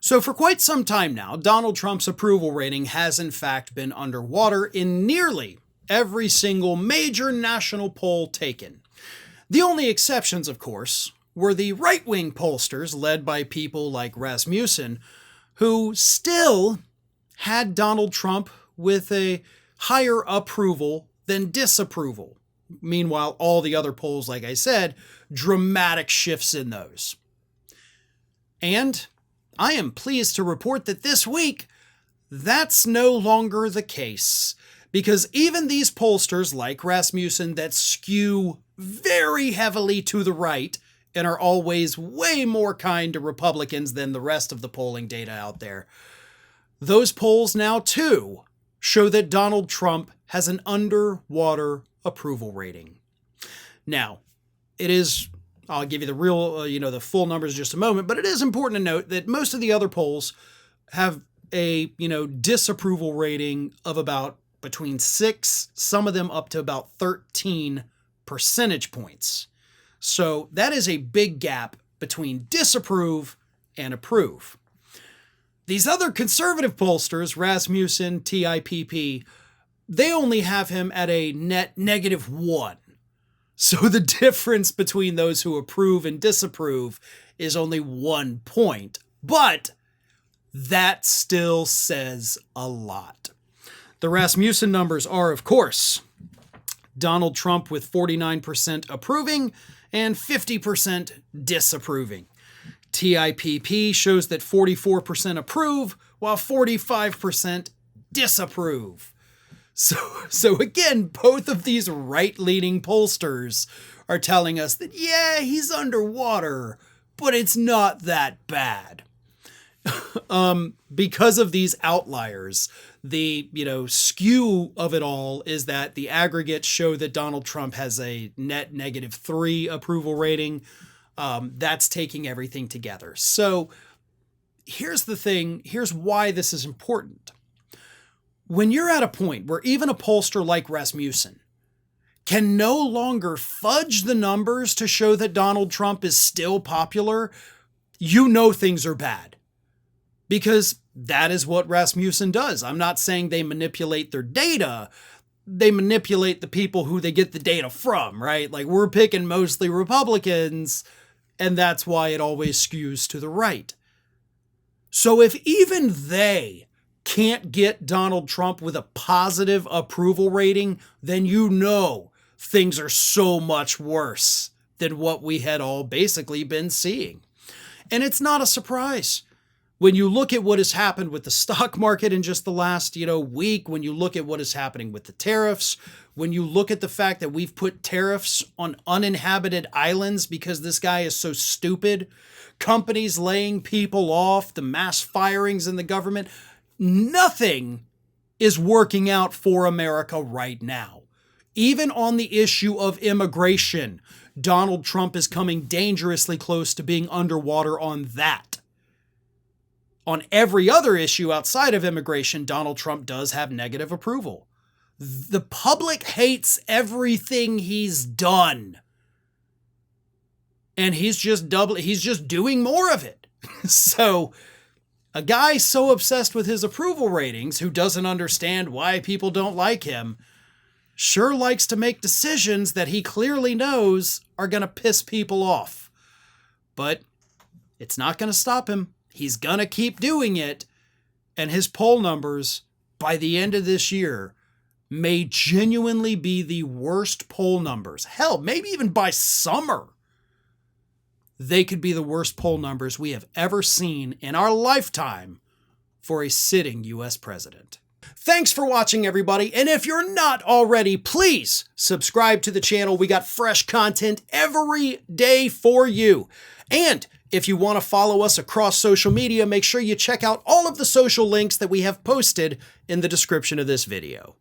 So for quite some time now, Donald Trump's approval rating has in fact been underwater in nearly every single major national poll taken. The only exceptions, of course, were the right-wing pollsters led by people like Rasmussen, who still had Donald Trump with a higher approval than disapproval. Meanwhile, all the other polls, like I said, dramatic shifts in those. And I am pleased to report that this week, that's no longer the case. Because even these pollsters like Rasmussen that skew very heavily to the right and are always way more kind to Republicans than the rest of the polling data out there, those polls now too show that Donald Trump has an underwater approval rating. Now, it is, I'll give you the real, the full numbers in just a moment, but it is important to note that most of the other polls have a, disapproval rating of about between 6, some of them up to about 13 percentage points. So that is a big gap between disapprove and approve. These other conservative pollsters, Rasmussen, TIPP, they only have him at a net -1. So the difference between those who approve and disapprove is only 1 point, but that still says a lot. The Rasmussen numbers are, of course, Donald Trump with 49% approving and 50% disapproving. TIPP shows that 44% approve while 45% disapprove. So again, both of these right-leaning pollsters are telling us that, yeah, he's underwater, but it's not that bad. Because of these outliers, the skew of it all is that the aggregates show that Donald Trump has a net -3 approval rating. That's taking everything together. So here's the thing. Here's why this is important. When you're at a point where even a pollster like Rasmussen can no longer fudge the numbers to show that Donald Trump is still popular, things are bad. Because that is what Rasmussen does. I'm not saying they manipulate their data. They manipulate the people who they get the data from, right? Like, we're picking mostly Republicans, and that's why it always skews to the right. So if even they can't get Donald Trump with a positive approval rating, then things are so much worse than what we had all basically been seeing. And it's not a surprise. When you look at what has happened with the stock market in just the last, week, when you look at what is happening with the tariffs, when you look at the fact that we've put tariffs on uninhabited islands because this guy is so stupid, companies laying people off, the mass firings in the government, nothing is working out for America right now. Even on the issue of immigration, Donald Trump is coming dangerously close to being underwater on that. On every other issue outside of immigration, Donald Trump does have negative approval. The public hates everything he's done. And he's just doing more of it. So a guy so obsessed with his approval ratings who doesn't understand why people don't like him sure likes to make decisions that he clearly knows are going to piss people off. But it's not going to stop him. He's going to keep doing it, and his poll numbers by the end of this year may genuinely be the worst poll numbers. Hell, maybe even by summer, they could be the worst poll numbers we have ever seen in our lifetime for a sitting U.S. president. Thanks for watching, everybody, and if you're not already, please subscribe to the channel. We got fresh content every day for you. And if you want to follow us across social media, make sure you check out all of the social links that we have posted in the description of this video.